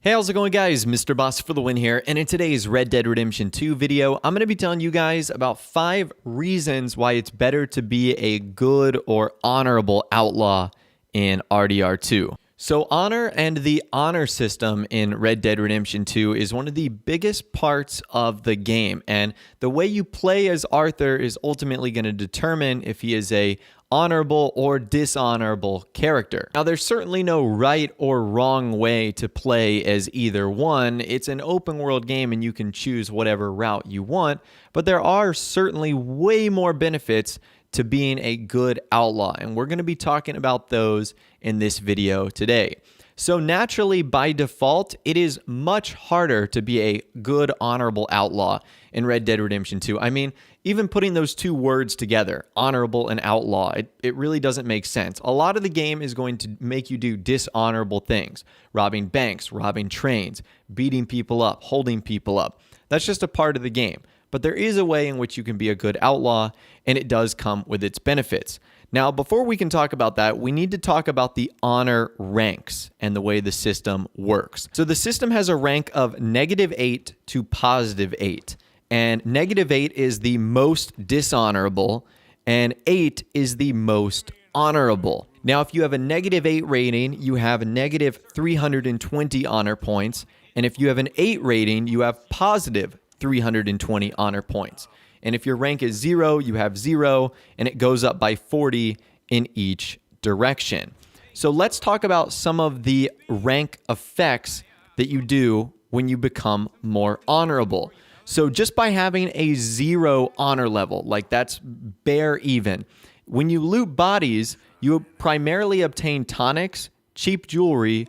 Hey, how's it going, guys? Mr. Boss for the win here, and in today's Red Dead Redemption 2 video, I'm going to be telling you guys about 5 reasons why it's better to be a good or honorable outlaw in RDR2. So honor and the honor system in Red Dead Redemption 2 is one of the biggest parts of the game, and the way you play as Arthur is ultimately going to determine if he is a honorable or dishonorable character. Now, there's certainly no right or wrong way to play as either one. It's an open world game and you can choose whatever route you want, but there are certainly way more benefits to being a good outlaw, and we're going to be talking about those in this video today. So naturally, by default, it is much harder to be a good, honorable outlaw in Red Dead Redemption 2. I mean, even putting those two words together, honorable and outlaw, it really doesn't make sense. A lot of the game is going to make you do dishonorable things. Robbing banks, robbing trains, beating people up, holding people up. That's just a part of the game. But there is a way in which you can be a good outlaw, and it does come with its benefits. Now, before we can talk about that, we need to talk about the honor ranks and the way the system works. So the system has a rank of -8 to +8. And -8 is the most dishonorable, and 8 is the most honorable. Now, if you have a -8 rating, you have a -320 honor points. And if you have an 8 rating, you have positive 320 honor points. And if your rank is 0, you have 0, and it goes up by 40 in each direction. So let's talk about some of the rank effects that you do when you become more honorable. So just by having a 0 honor level, like that's bare even, when you loot bodies, you primarily obtain tonics, cheap jewelry,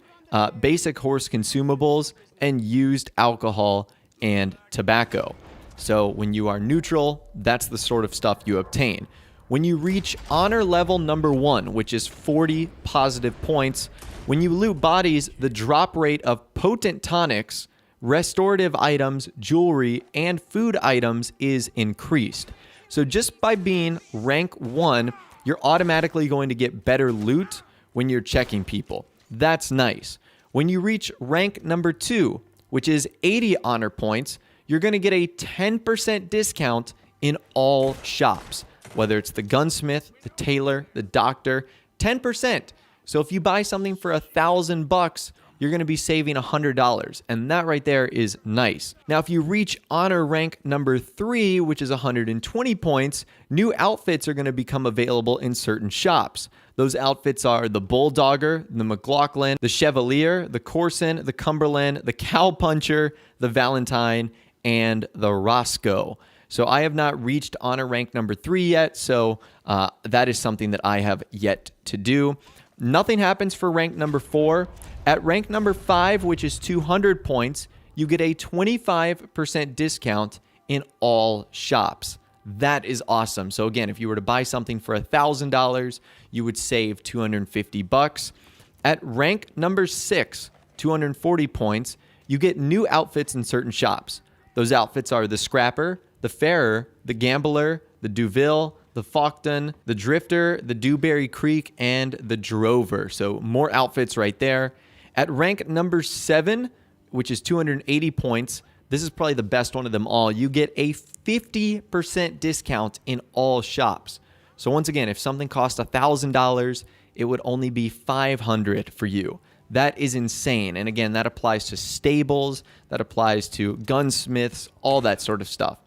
basic horse consumables, and used alcohol and tobacco. So when you are neutral, that's the sort of stuff you obtain. When you reach honor level number 1, which is 40 positive points, when you loot bodies, the drop rate of potent tonics, restorative items, jewelry, and food items is increased. So just by being rank 1, you're automatically going to get better loot when you're checking people. That's nice. When you reach rank number 2, which is 80 honor points, you're going to get a 10% discount in all shops, whether it's the gunsmith, the tailor, the doctor, 10%. So if you buy something for $1,000, you're going to be saving $100, and that right there is nice. Now, if you reach honor rank number 3, which is 120 points, new outfits are going to become available in certain shops. Those outfits are the Bulldogger, the McLaughlin, the Chevalier, the Corson, the Cumberland, the Cowpuncher, the Valentine, and the Roscoe. So I have not reached honor rank number 3 yet, so that is something that I have yet to do. Nothing happens for rank number 4. At rank number 5, which is 200 points, you get a 25% discount in all shops. That is awesome. So again, if you were to buy something for $1,000, you would save $250. At rank number 6, 240 points, you get new outfits in certain shops. Those outfits are the Scrapper, the Farer, the Gambler, the Duville, the Faulkton, the Drifter, the Dewberry Creek, and the Drover. So more outfits right there. At rank number 7, which is 280 points, this is probably the best one of them all. You get a 50% discount in all shops. So once again, if something cost $1,000, it would only be $500 for you. That is insane. And again, that applies to stables, that applies to gunsmiths, all that sort of stuff.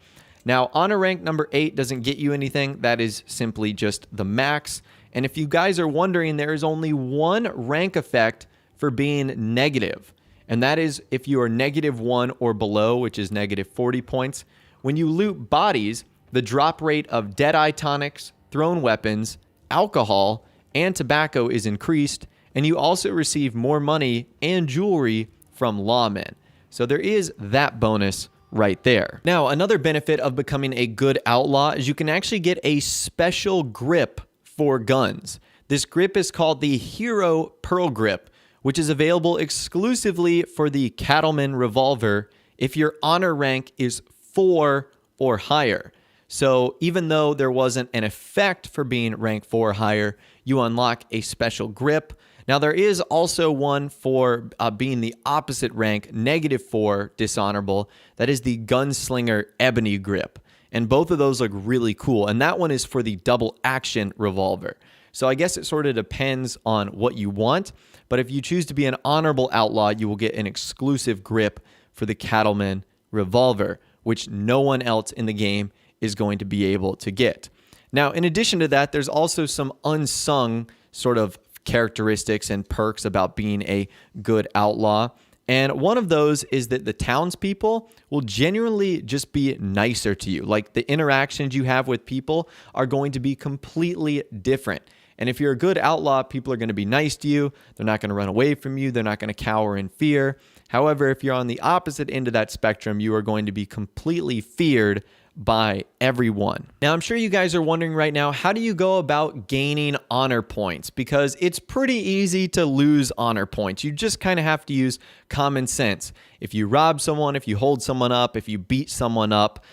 Now, honor rank number 8 doesn't get you anything. That is simply just the max. And if you guys are wondering, there is only one rank effect for being negative. And that is if you are -1 or below, which is -40 points. When you loot bodies, the drop rate of Deadeye tonics, thrown weapons, alcohol, and tobacco is increased. And you also receive more money and jewelry from lawmen. So there is that bonus right there. Now, another benefit of becoming a good outlaw is you can actually get a special grip for guns. This grip is called the Hero Pearl Grip, which is available exclusively for the Cattleman Revolver if your honor rank is 4 or higher. So even though there wasn't an effect for being rank 4 or higher, you unlock a special grip. Now, there is also one for being the opposite rank, -4 dishonorable. That is the Gunslinger Ebony Grip. And both of those look really cool. And that one is for the double action revolver. So I guess it sort of depends on what you want. But if you choose to be an honorable outlaw, you will get an exclusive grip for the Cattleman revolver, which no one else in the game is going to be able to get. Now, in addition to that, there's also some unsung sort of characteristics and perks about being a good outlaw. And one of those is that the townspeople will genuinely just be nicer to you. Like, the interactions you have with people are going to be completely different. And if you're a good outlaw, people are going to be nice to you. They're not going to run away from you. They're not going to cower in fear. However, if you're on the opposite end of that spectrum, you are going to be completely feared by everyone. Now, I'm sure you guys are wondering right now, how do you go about gaining honor points? Because it's pretty easy to lose honor points. You just kind of have to use common sense. If you rob someone, if you hold someone up, if you beat someone up,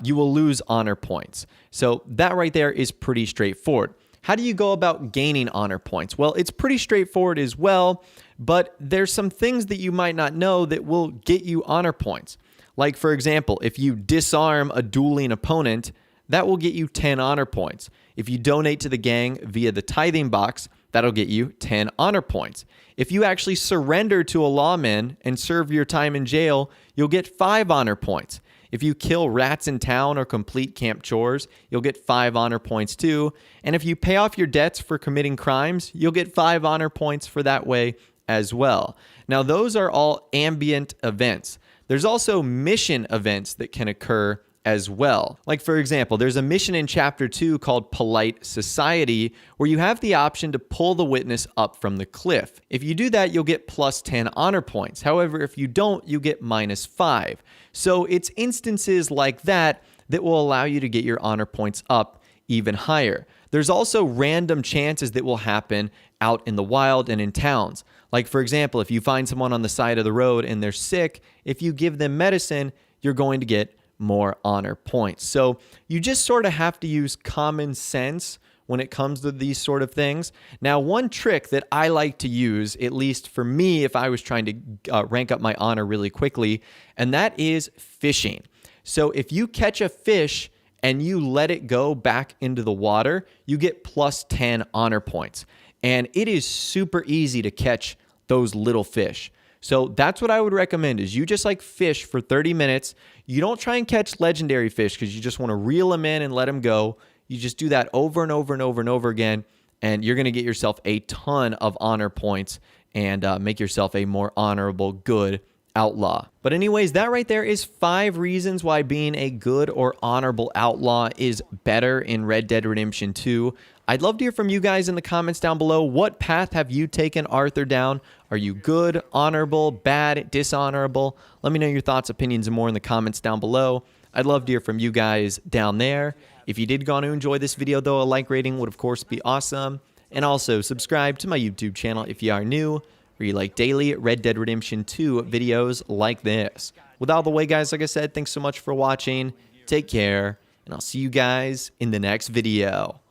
you will lose honor points. So that right there is pretty straightforward. How do you go about gaining honor points? Well, it's pretty straightforward as well, but there's some things that you might not know that will get you honor points. Like, for example, if you disarm a dueling opponent, that will get you 10 honor points. If you donate to the gang via the tithing box, that'll get you 10 honor points. If you actually surrender to a lawman and serve your time in jail, you'll get 5 honor points. If you kill rats in town or complete camp chores, you'll get 5 honor points too. And if you pay off your debts for committing crimes, you'll get 5 honor points for that way as well. Now, those are all ambient events. There's also mission events that can occur as well. Like, for example, there's a mission in Chapter 2 called Polite Society, where you have the option to pull the witness up from the cliff. If you do that, you'll get plus 10 honor points. However, if you don't, you get -5. So it's instances like that that will allow you to get your honor points up even higher. There's also random chances that will happen out in the wild and in towns. Like, for example, if you find someone on the side of the road and they're sick, if you give them medicine, you're going to get more honor points. So you just sort of have to use common sense when it comes to these sort of things. Now, one trick that I like to use, at least for me, if I was trying to rank up my honor really quickly, and that is fishing. So if you catch a fish and you let it go back into the water, you get plus 10 honor points. And it is super easy to catch those little fish. So that's what I would recommend, is you just like fish for 30 minutes. You don't try and catch legendary fish because you just want to reel them in and let them go. You just do that over and over and over and over again, and you're going to get yourself a ton of honor points and make yourself a more honorable, good outlaw. But anyways, that right there is 5 reasons why being a good or honorable outlaw is better in Red Dead Redemption 2. I'd love to hear from you guys in the comments down below. What path have you taken Arthur down? Are you good, honorable, bad, dishonorable? Let me know your thoughts, opinions, and more in the comments down below. I'd love to hear from you guys down there. If you did go on to enjoy this video, though, a like rating would, of course, be awesome. And also, subscribe to my YouTube channel if you are new, where you like daily Red Dead Redemption 2 videos like this. With all the way, guys, like I said, thanks so much for watching. Take care, and I'll see you guys in the next video.